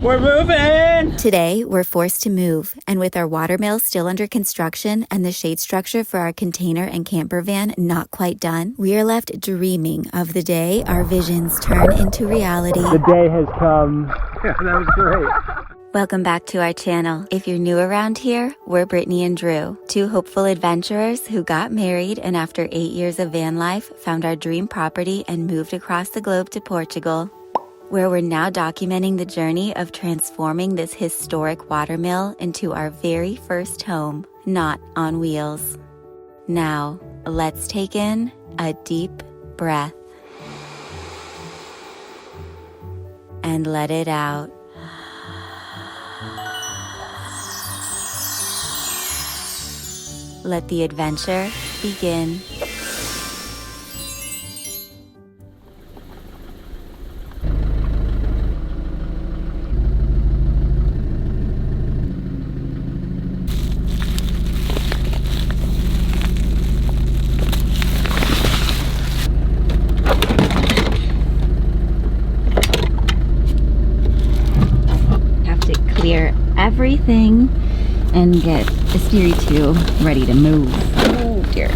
We're moving! Today, we're forced to move, and with our watermill still under construction and the shade structure for our container and camper van not quite done, we are left dreaming of the day our visions turn into reality. The day has come. Yeah, that was great. Welcome back to our channel. If you're new around here, we're Brittany and Drew, two hopeful adventurers who got married and after 8 years of van life, found our dream property and moved across the globe to Portugal, where we're now documenting the journey of transforming this historic watermill into our very first home, not on wheels. Now, let's take in a deep breath and let it out. Let the adventure begin. Have to clear everything and get Aspiri 2 ready to move. Oh dear.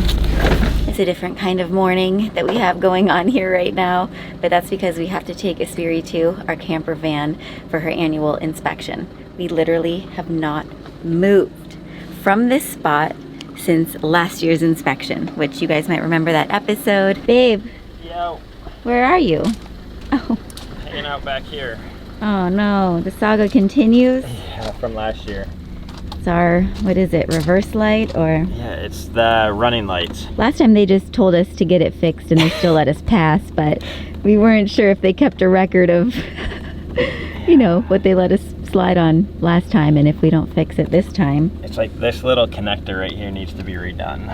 It's a different kind of morning that we have going on here right now, but that's because we have to take Aspiri 2, our camper van, for her annual inspection. We literally have not moved from this spot since last year's inspection, which you guys might remember that episode. Babe. Yo. Where are you? Oh. Hanging out back here. Oh no, the saga continues. Yeah, from last year. It's our, what is it, reverse light or? Yeah, it's the running lights. Last time they just told us to get it fixed and they still let us pass, but we weren't sure if they kept a record of, you know, what they let us slide on last time and if we don't fix it this time. It's like this little connector right here needs to be redone.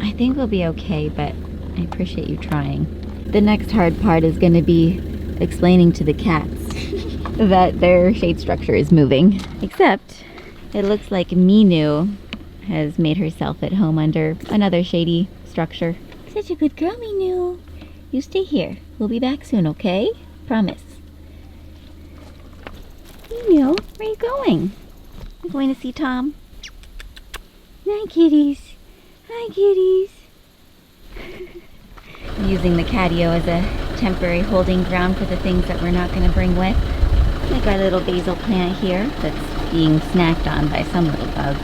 I think we'll be okay, but I appreciate you trying. The next hard part is going to be explaining to the cats that their shade structure is moving. Except it looks like Minu has made herself at home under another shady structure. Such a good girl, Minu. You stay here. We'll be back soon, okay? Promise. Minu, where are you going? You going to see Tom? Hi, kitties. Hi, kitties. I'm using the catio as a temporary holding ground for the things that we're not going to bring with. Like our little basil plant here that's being snacked on by some little bug.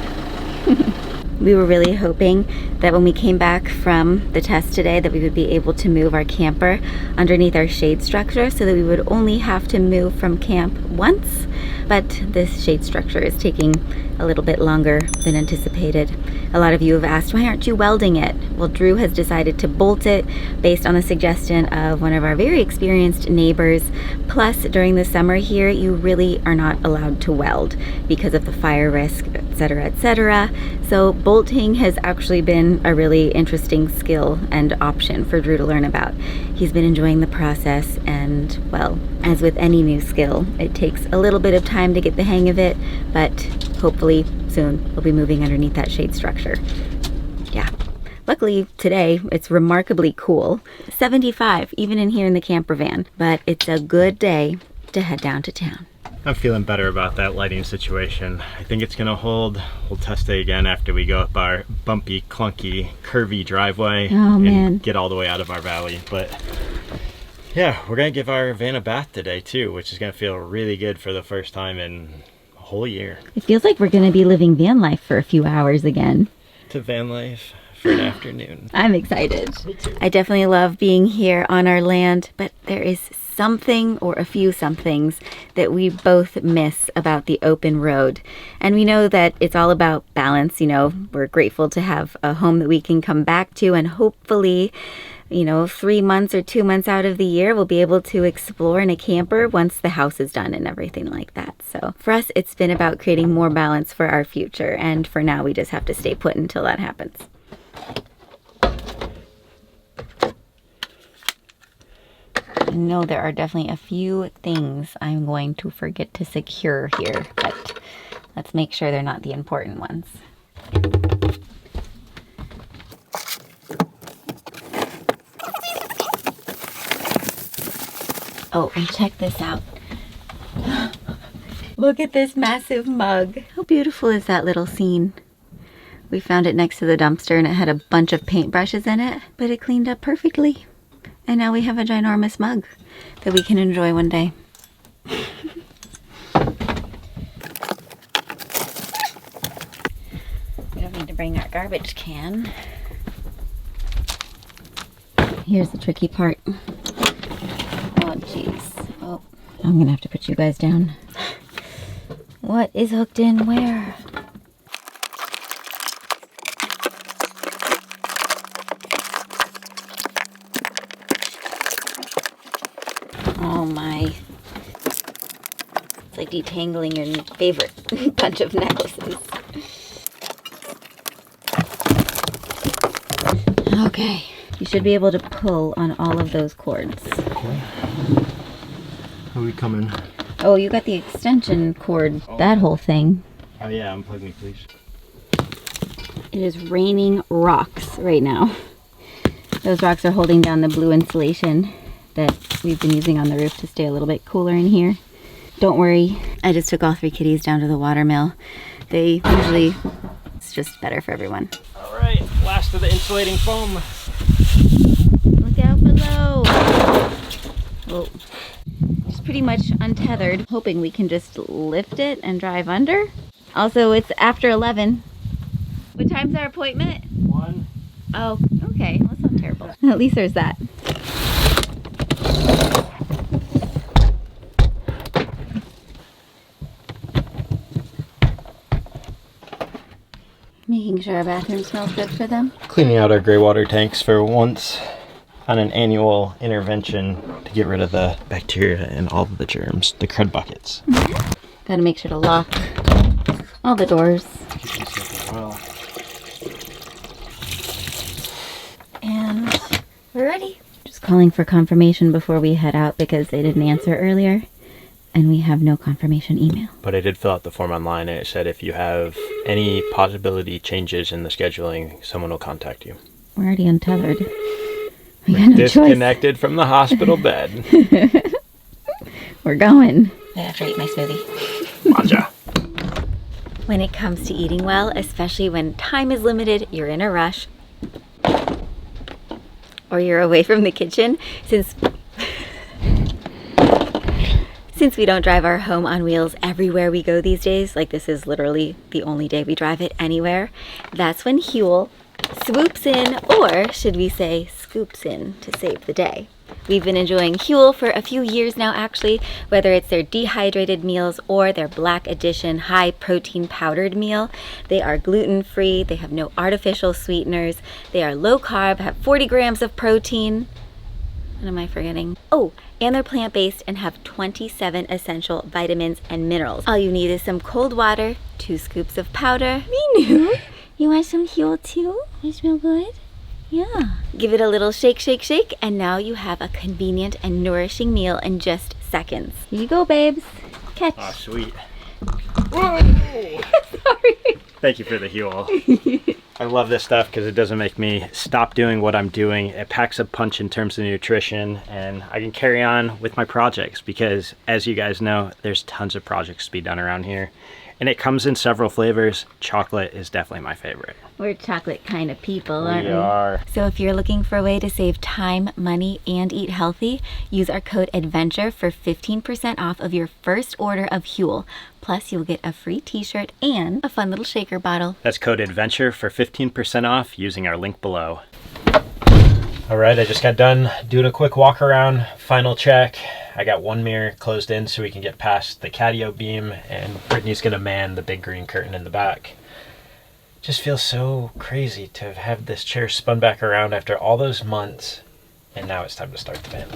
We were really hoping that when we came back from the test today that we would be able to move our camper underneath our shade structure so that we would only have to move from camp once, but this shade structure is taking a little bit longer than anticipated. A lot of you have asked, why aren't you welding it? Well, Drew has decided to bolt it based on the suggestion of one of our very experienced neighbors. Plus, during the summer here, you really are not allowed to weld because of the fire risk, etc., etc. So bolting has actually been a really interesting skill and option for Drew to learn about. He's been enjoying the process and, well, as with any new skill, it takes a little bit of time to get the hang of it, but hopefully soon we'll be moving underneath that shade structure. Yeah. Luckily today it's remarkably cool. 75 even in here in the camper van, but it's a good day to head down to town. I'm feeling better about that lighting situation. I think it's gonna hold. We'll test it again after we go up our bumpy, clunky, curvy driveway and get all the way out of our valley. But yeah, we're gonna give our van a bath today too, which is gonna feel really good for the first time in a whole year. It feels like we're gonna be living van life for a few hours again. To van life for an afternoon. I'm excited. Me too. I definitely love being here on our land, but there is something or a few somethings that we both miss about the open road. And we know that it's all about balance. You know, we're grateful to have a home that we can come back to, and hopefully, you know, 3 months or 2 months out of the year, we'll be able to explore in a camper once the house is done and everything like that. So for us, it's been about creating more balance for our future. And for now, we just have to stay put until that happens. I know there are definitely a few things I'm going to forget to secure here, but let's make sure they're not the important ones. Oh, and check this out. Look at this massive mug. How beautiful is that little scene? We found it next to the dumpster and it had a bunch of paintbrushes in it, but it cleaned up perfectly. And now we have a ginormous mug that we can enjoy one day. We don't need to bring our garbage can. Here's the tricky part. Oh, jeez. Oh, I'm gonna have to put you guys down. What is hooked in where? Oh my. It's like detangling your favorite bunch of necklaces. Okay. You should be able to pull on all of those cords. Okay. How are we coming? Oh, you got the extension cord, that whole thing. Oh yeah, unplug me please. It is raining rocks right now. Those rocks are holding down the blue insulation that we've been using on the roof to stay a little bit cooler in here. Don't worry, I just took all 3 kitties down to the watermill. They usually, it's just better for everyone. All right, last of the insulating foam. Look out below. Oh, it's pretty much untethered. Hoping we can just lift it and drive under. Also, it's after 11. What time's our appointment? 1. Oh, okay. Well, that's not terrible. At least there's that. Making sure our bathroom smells good for them. Cleaning out our gray water tanks for once on an annual intervention to get rid of the bacteria and all of the germs, the crud buckets. Gotta make sure to lock all the doors. Well. And we're ready. Just calling for confirmation before we head out because they didn't answer earlier. And we have no confirmation email. But I did fill out the form online and it said if you have any possibility changes in the scheduling, someone will contact you. We're already untethered. We got no disconnected from the hospital bed. We're going. I have to eat my smoothie. Manja. When it comes to eating well, especially when time is limited, you're in a rush, or you're away from the kitchen, since we don't drive our home on wheels everywhere we go these days, like this is literally the only day we drive it anywhere, that's when Huel swoops in, or should we say scoops in, to save the day. We've been enjoying Huel for a few years now actually, whether it's their dehydrated meals or their Black Edition high protein powdered meal. They are gluten-free, they have no artificial sweeteners, they are low carb, have 40 grams of protein. What am I forgetting? Oh, and they're plant-based and have 27 essential vitamins and minerals. All you need is some cold water, 2 scoops of powder. Minu, you want some Huel too? They smell good? Yeah. Give it a little shake, shake, shake, and now you have a convenient and nourishing meal in just seconds. Here you go, babes. Catch. Oh, sweet. Sorry. Thank you for the Huel. I love this stuff because it doesn't make me stop doing what I'm doing. It packs a punch in terms of nutrition, and I can carry on with my projects because, as you guys know, there's tons of projects to be done around here. And it comes in several flavors. Chocolate is definitely my favorite. We're chocolate kind of people, aren't we? We are. So if you're looking for a way to save time, money, and eat healthy, use our code ADVENTURE for 15% off of your first order of Huel. Plus, you'll get a free t-shirt and a fun little shaker bottle. That's code ADVENTURE for 15% off using our link below. All right, I just got done doing a quick walk around, final check. I got one mirror closed in so we can get past the catio beam, and Brittany's gonna man the big green curtain in the back. Just feels so crazy to have this chair spun back around after all those months, and now it's time to start the van.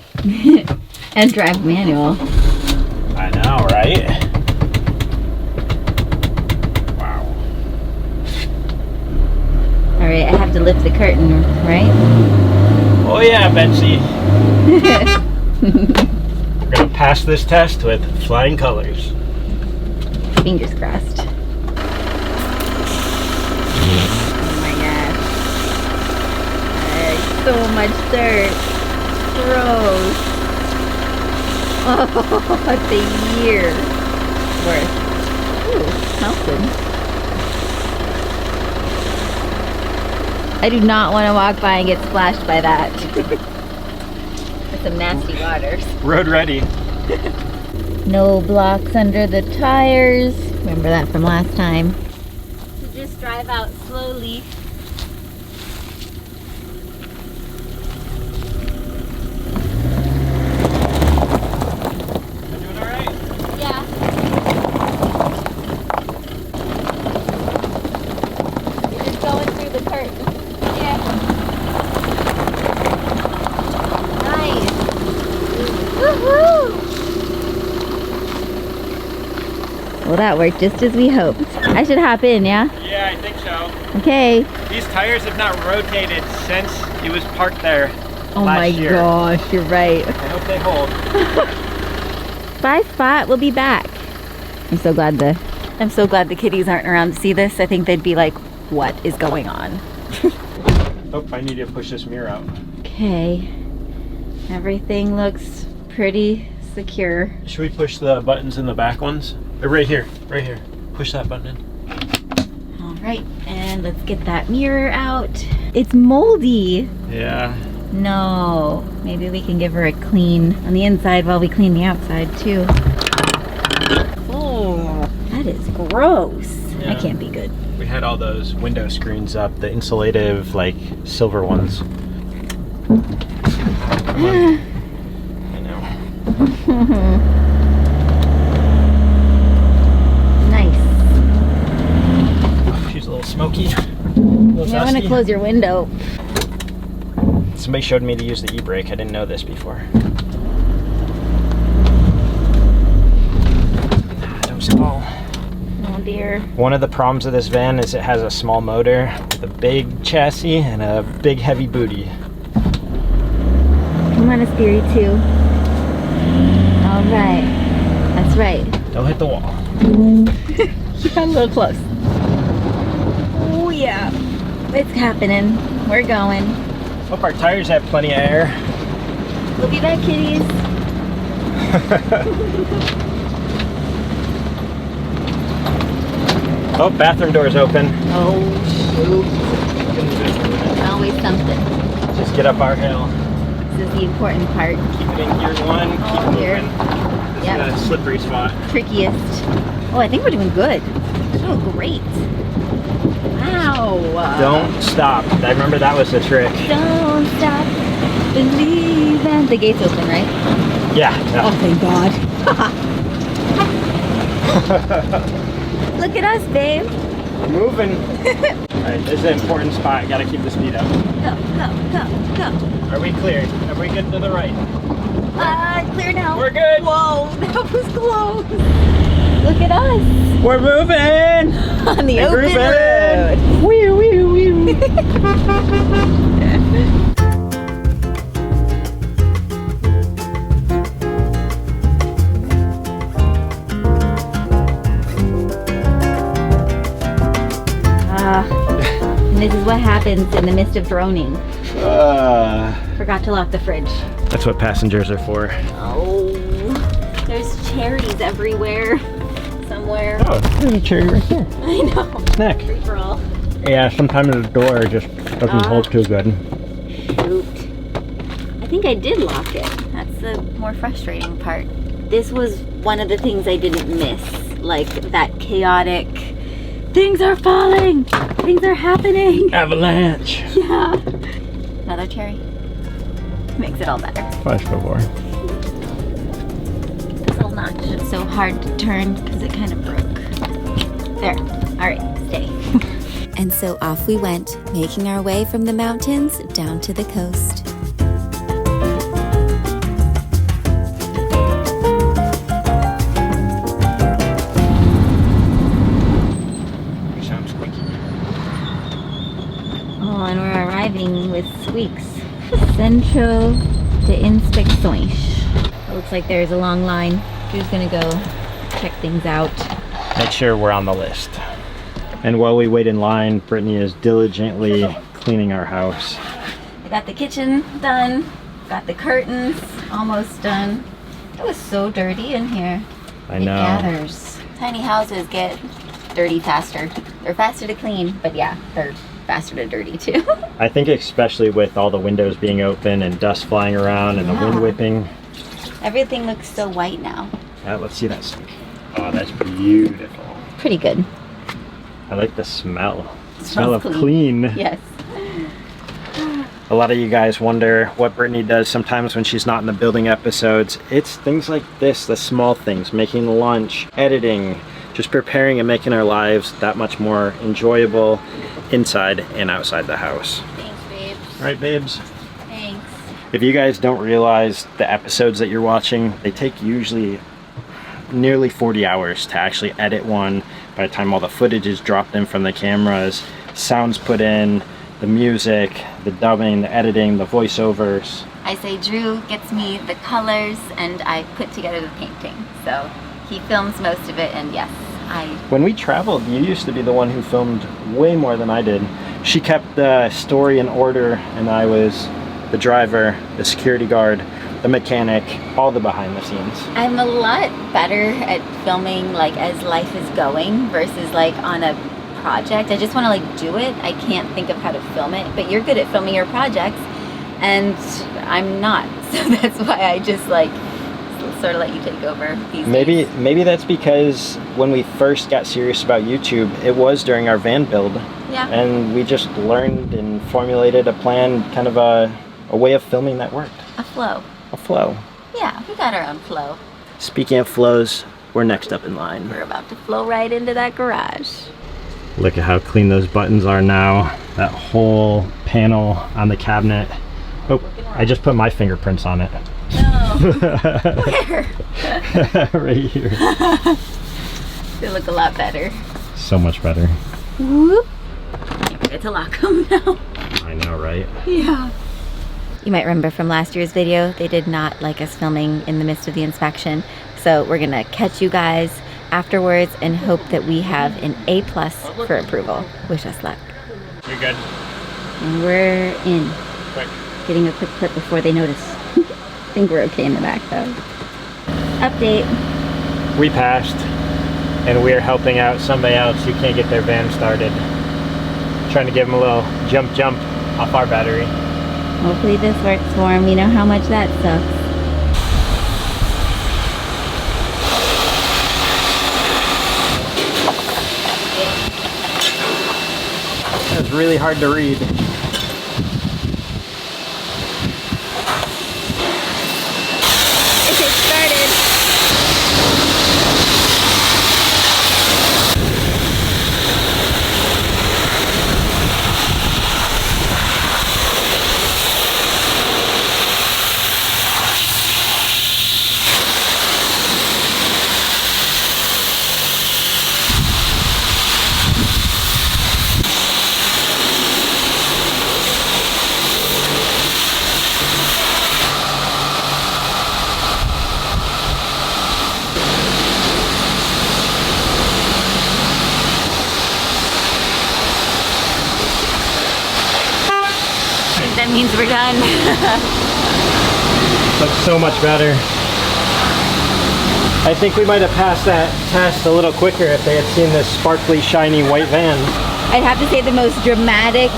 And drive manual. I know, right? Wow. All right, I have to lift the curtain, right? Oh yeah, Betsy. We're gonna pass this test with flying colors. Fingers crossed. Oh my gosh. There's so much dirt. Gross. Oh, what the year. worth. Ooh, smells good. I do not want to walk by and get splashed by that. That's some nasty waters. Road ready. No blocks under the tires. Remember that from last time. So just drive out slowly. You doing all right? Yeah. You're just going through the curtain. Yeah. Nice. Woohoo! Well, that worked just as we hoped. I should hop in, yeah? Yeah, I think so. Okay. These tires have not rotated since it was parked there Oh my last year. gosh, you're right. I hope they hold. Bye, Spot. We'll be back. I'm so glad the kitties aren't around to see this. I think they'd be like, what is going on? Oh, I need to push this mirror out. Okay. Everything looks pretty secure. Should we push the buttons in the back ones? Right here, right here. Push that button in. All right, and let's get that mirror out. It's moldy. Yeah. No, maybe we can give her a clean on the inside while we clean the outside too. Oh, that is gross. Yeah. That can't be good. We had all those window screens up, the insulative, like, silver ones. Come on. I know. Nice. Oh, she's a little smoky. You might want to close your window. Somebody showed me to use the e-brake. I didn't know this before. Don't stall. Oh dear. One of the problems of this van is it has a small motor with a big chassis and a big heavy booty. Come on, Aspiri 2. All right. That's right. Don't hit the wall. You got a little close. Oh yeah. It's happening. We're going. Hope our tires have plenty of air. We'll be back, kitties. Oh, bathroom door's open. Oh shoot. Always something. Just get up our hill. This is the important part. Keep it in gear one. Keep it dear. moving. This Yep. is a slippery spot. Trickiest. Oh, I think we're doing good. We're doing great. Wow. Don't stop. I remember that was the trick. Don't stop believing. The gate's open, right? Yeah. Oh, thank God. Look at us, babe. Moving. Alright, this is an important spot. Gotta keep the speed up. Go, go, go, go. Are we clear? Are we good to the right? Clear now. We're good. Whoa, that was close. Look at us. We're moving! On the And open grooving. road. Wee, wee, wee, wee. And this is what happens in the midst of droning. Forgot to lock the fridge. That's what passengers are for. Oh, there's cherries everywhere. Somewhere. Oh, there's a cherry right there. I know. Snack. Free for all. Yeah, sometimes the door just doesn't hold too good. Shoot. I think I did lock it. That's the more frustrating part. This was one of the things I didn't miss. Like that chaotic, things are falling, things are happening. Avalanche. Yeah. Another cherry. Makes it all better. Flash before. This little notch is so hard to turn because it kind of broke. There. All right, stay. And so off we went, making our way from the mountains down to the coast. You sound squeaky. Oh, and we're arriving with Squeaks. Centro de Inspecções. It looks like there's a long line. Who's gonna go check things out? Make sure we're on the list. And while we wait in line, Brittany is diligently cleaning our house. I got the kitchen done. Got the curtains almost done. It was so dirty in here. I It know. gathers. Tiny houses get dirty faster. They're faster to clean, but yeah, they're faster to dirty too. I think especially with all the windows being open and dust flying around and the wind whipping. Everything looks so white now. Yeah, let's see that sink. Oh, that's beautiful. Pretty good. I like the smell. It Smell of smells clean. Yes. A lot of you guys wonder what Brittany does sometimes when she's not in the building episodes. It's things like this, the small things, making lunch, editing, just preparing and making our lives that much more enjoyable inside and outside the house. Thanks, babes. Right, babes? Thanks. If you guys don't realize the episodes that you're watching, they take usually nearly 40 hours to actually edit one. By the time all the footage is dropped in from the cameras, sounds put in, the music, the dubbing, the editing, the voiceovers. I say Drew gets me the colors and I put together the painting. So he films most of it, and yes, When we traveled, you used to be the one who filmed way more than I did. She kept the story in order, and I was the driver, the security guard, the mechanic, all the behind the scenes. I'm a lot better at filming like as life is going versus like on a project. I just want to like do it. I can't think of how to film it, but you're good at filming your projects and I'm not. So that's why I just like sort of let you take over these days. Maybe that's because when we first got serious about YouTube, it was during our van build. Yeah. And we just learned and formulated a plan, kind of a way of filming that worked. A flow. A flow. Yeah, we got our own flow. Speaking of flows, we're next up in line. We're about to flow right into that garage. Look at how clean those buttons are now. That whole panel on the cabinet. Oh, I just put my fingerprints on it. No. Where? Right here. They look a lot better. So much better. Whoop. Can't forget to lock them now. I know, right? Yeah. You might remember from last year's video, they did not like us filming in the midst of the inspection. So we're gonna catch you guys afterwards and hope that we have an A+ for approval. Wish us luck. You're good. And we're in. Quick. Getting a quick clip before they notice. I think we're okay in the back though. Update. We passed, and we are helping out somebody else who can't get their van started. Trying to give them a little jump off our battery. Hopefully this works for him. We know how much that sucks. It's really hard to read. It started. That means we're done. Looks so much better. I think we might have passed that test a little quicker if they had seen this sparkly, shiny white van. I'd have to say the most dramatic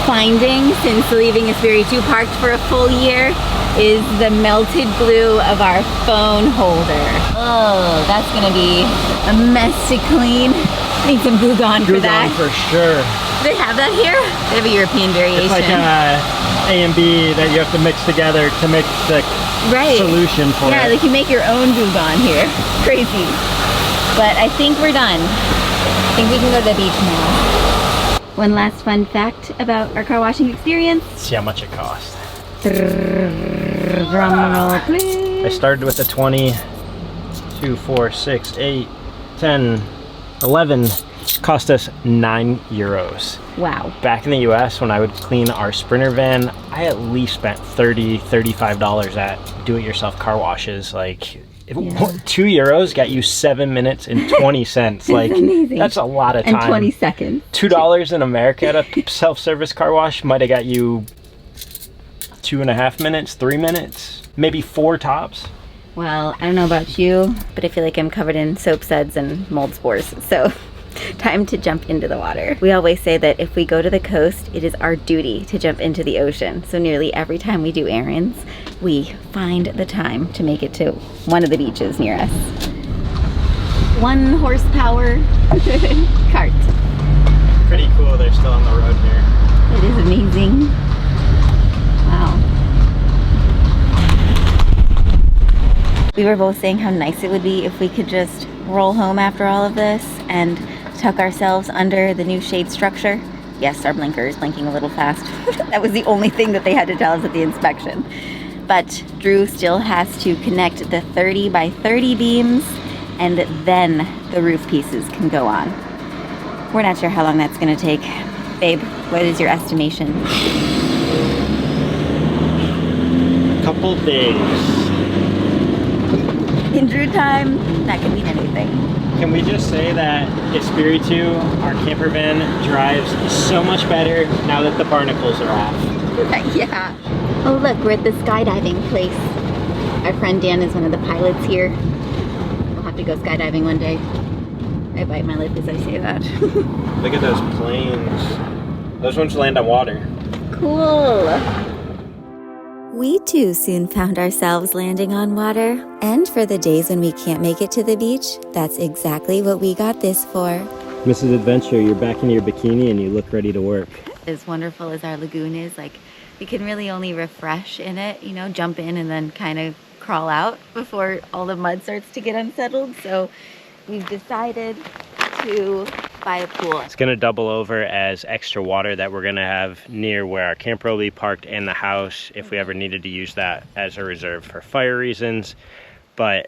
finding since leaving Espiritu 2 parked for a full year is the melted glue of our phone holder. Oh, that's gonna be a mess to clean. Need some glue gone for that. For sure. Do they have that here? They have a European variation. It's like A and B that you have to mix together to make the solution for it. Yeah, like you make your own Gugon here. Crazy. But I think we're done. I think we can go to the beach now. One last fun fact about our car washing experience. Let's see how much it cost. Drum roll, please. I started with a 20, 2, 4, 6, 8, 10, 11. Cost us €9. Wow. Back in the US, when I would clean our Sprinter van, I at least spent $30, $35 at do-it-yourself car washes. Like, €2 got you 7 minutes and 20 cents. Like, amazing. That's a lot of time. And 20 seconds. $2 in America at a self-service car wash might have got you 2.5 minutes, 3 minutes, maybe 4 tops. Well, I don't know about you, but I feel like I'm covered in soap suds and mold spores. So time to jump into the water. We always say that if we go to the coast, it is our duty to jump into the ocean. So nearly every time we do errands, we find the time to make it to one of the beaches near us. 1 horsepower cart. Pretty cool they're still on the road here. It is amazing. Wow. We were both saying how nice it would be if we could just roll home after all of this and tuck ourselves under the new shade structure. Yes, our blinker is blinking a little fast. That was the only thing that they had to tell us at the inspection. But Drew still has to connect the 30 by 30 beams, and then the roof pieces can go on. We're not sure how long that's gonna take. Babe, what is your estimation? Couple days. In Drew time, that can mean anything. Can we just say that Espiritu, our camper van, drives so much better now that the barnacles are off? Yeah. Oh look, we're at the skydiving place. Our friend Dan is one of the pilots here. We'll have to go skydiving one day. I bite my lip as I say that. Look at those planes. Those ones land on water. Cool. We too soon found ourselves landing on water, and for the days when we can't make it to the beach, that's exactly what we got this for. Mrs. Adventure, you're back in your bikini and you look ready to work. As wonderful as our lagoon is, like, we can really only refresh in it, you know, jump in and then kind of crawl out before all the mud starts to get unsettled. So we've decided to buy a pool. It's gonna double over as extra water that we're gonna have near where our camper will be parked in the house if we ever needed to use that as a reserve for fire reasons. But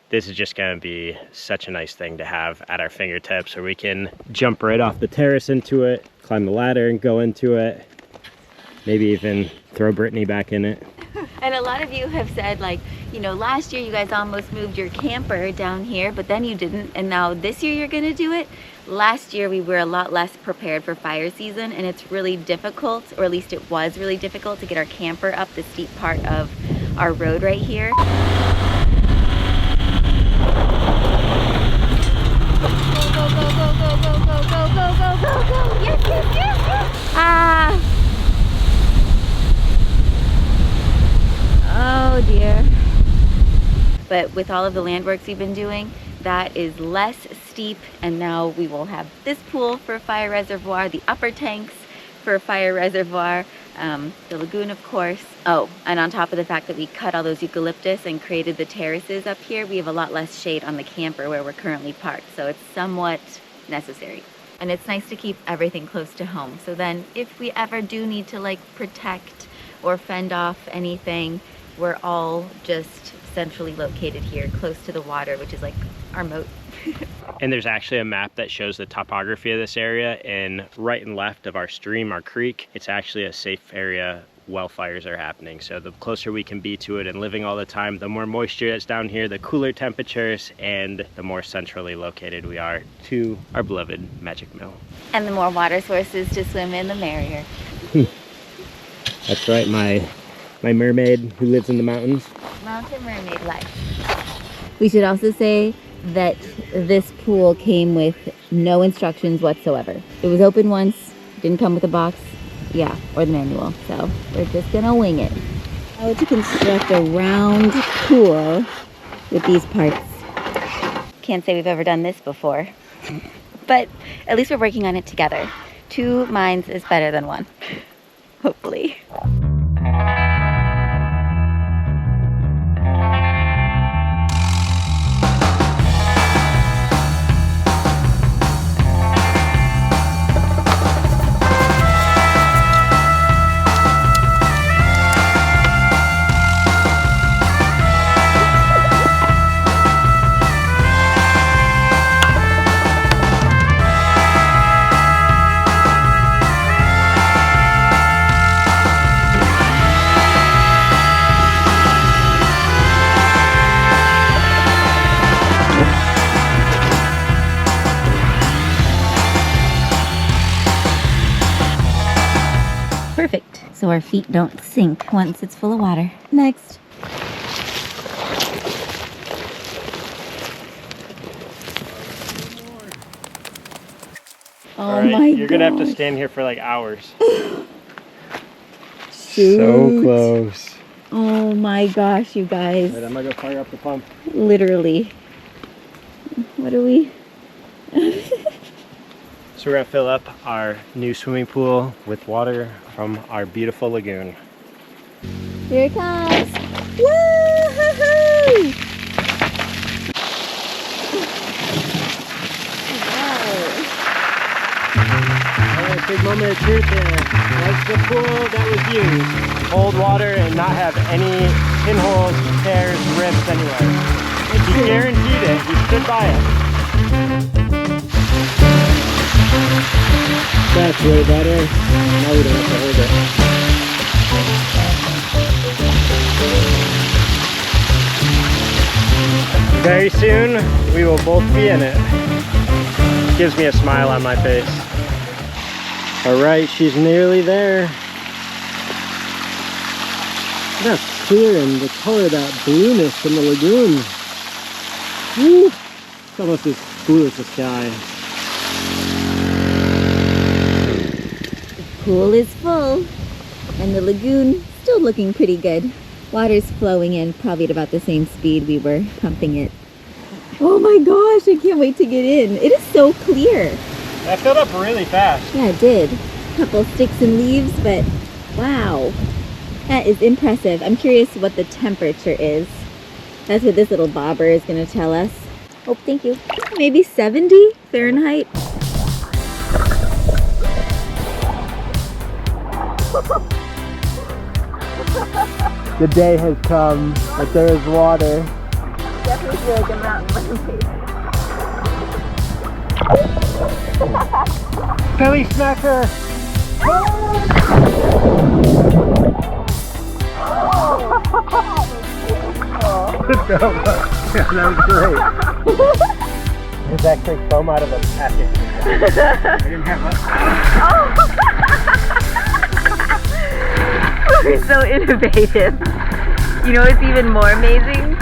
this is just gonna be such a nice thing to have at our fingertips, where we can jump right off the terrace into it, climb the ladder and go into it, maybe even throw Brittany back in it. And a lot of you have said, like, you know, last year you guys almost moved your camper down here, but then you didn't, and now this year you're gonna do it. Last year we were a lot less prepared for fire season, and it's really difficult, or at least it was really difficult, to get our camper up the steep part of our road right here. Go, go, go, go, go, go, go, go, go, go, go, go. Yes, yes, yes, yes. Ah. Oh dear. But with all of the land works we've been doing, that is less steep, and now we will have this pool for a fire reservoir, the upper tanks for a fire reservoir, the lagoon of course. Oh, and on top of the fact that we cut all those eucalyptus and created the terraces up here, we have a lot less shade on the camper where we're currently parked, so it's somewhat necessary. And it's nice to keep everything close to home, so then if we ever do need to like protect or fend off anything, we're all just centrally located here, close to the water, which is like our moat. And there's actually a map that shows the topography of this area, and right and left of our stream, our creek, it's actually a safe area while fires are happening. So the closer we can be to it and living all the time, the more moisture that's down here, the cooler temperatures, and the more centrally located we are to our beloved Magic Mill. And the more water sources to swim in, the merrier. That's right, my mermaid who lives in the mountains. Mountain mermaid life. We should also say that this pool came with no instructions whatsoever. It was open once, didn't come with a box, yeah, or the manual, so we're just gonna wing it. How to construct a round pool with these parts. Can't say we've ever done this before, but at least we're working on it together. 2 minds is better than 1, hopefully. Perfect, so our feet don't sink once it's full of water. Next. Oh my god. You're gonna have to stand here for like hours. Shoot. So close. Oh my gosh, you guys. Right, I'm gonna go fire up the pump. Literally. What are we? So we're gonna fill up our new swimming pool with water from our beautiful lagoon. Here it comes. Woo-hoo-hoo! Alright, big moment of truth there. That's the pool that was used. Cold water and not have any pinholes, tears, rips anywhere. He guaranteed it. He stood by it. That's way better. Now we don't have to hold it. Very soon, we will both be in it. Gives me a smile on my face. Alright, she's nearly there. That's clear and the color of that blueness from the lagoon. Woo! It's almost as blue as the sky. The pool is full and the lagoon still looking pretty good. Water's flowing in probably at about the same speed we were pumping it. Oh my gosh, I can't wait to get in. It is so clear. That filled up really fast. Yeah, it did. A couple sticks and leaves, but wow. That is impressive. I'm curious what the temperature is. That's what this little bobber is going to tell us. Oh, thank you. Maybe 70 Fahrenheit. The day has come, but there is water. Definitely feel like a mountain Belly smacker! Yeah, that was great. There's actually foam out of a packet. I didn't have that. We're so innovative. You know what's even more amazing?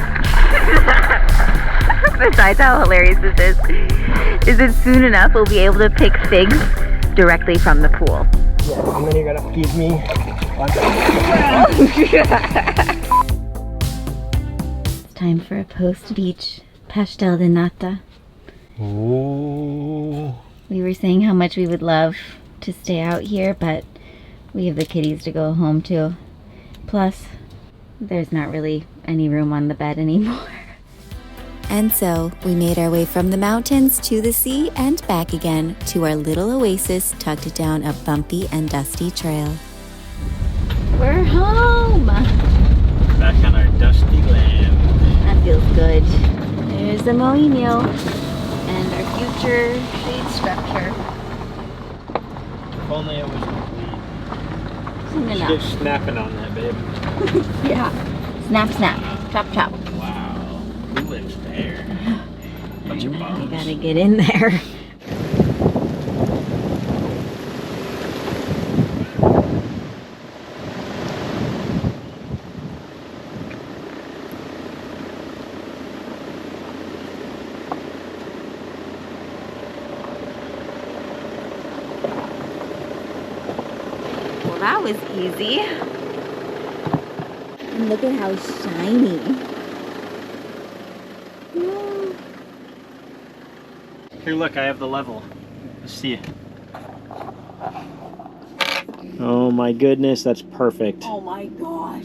Besides how hilarious this is that soon enough we'll be able to pick figs directly from the pool. Yeah, and then you're gonna feed me. It's time for a post-beach pastel de nata. Ooh. We were saying how much we would love to stay out here, but we have the kitties to go home to. Plus, there's not really any room on the bed anymore. And so we made our way from the mountains to the sea and back again to our little oasis tucked down a bumpy and dusty trail. We're home! Back on our dusty land. That feels good. There's the moinho and our future shade structure. If only it was complete. Soon You enough. get snapping on that, babe. Yeah. Snap, snap. Chop, chop. Wow. Who lives there? Bunch of I bums. gotta get in there. Well, that was easy. And look at how shiny. Here, look, I have the level. Let's see it. Oh my goodness, that's perfect. Oh my gosh.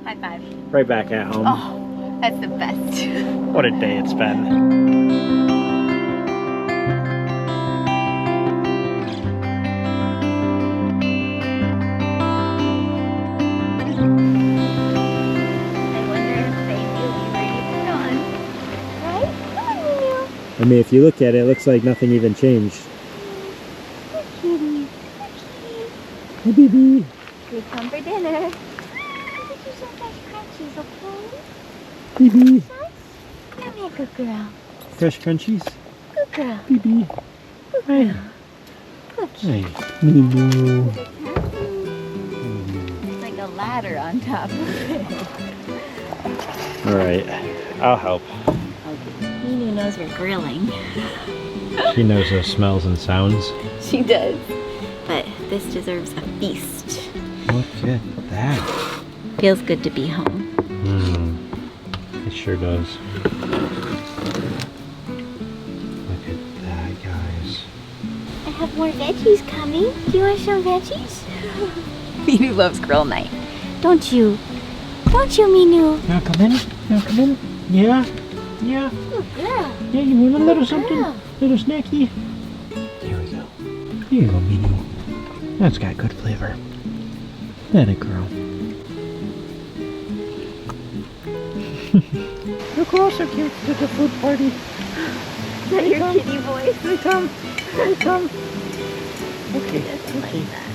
High five. Right back at home. Oh, that's the best. What a day it's been. I mean, if you look at it, it looks like nothing even changed. Hey, baby. We come for dinner. Baby. Come here, good girl. Fresh crunchies. Good girl. Baby. Good girl. Good. Hey, Nemo. It's like a ladder on top of it. All right, I'll help. Nunu knows we're grilling. She knows those smells and sounds. She does. But this deserves a feast. Look at that. Feels good to be home. It sure does. Look at that, guys. I have more veggies coming. Do you want some veggies? Minu loves grill night. Don't you? Don't you, Minu? You wanna come in? You wanna come in? Yeah? Yeah? Good girl. Yeah, you want a little something? Girl. Little snacky? Here we go. Here you go, Minu. That's got good flavor. That a girl. Look, we're also cute to the food party. Is that your kitty voice? They come. They come. Okay. She doesn't like that.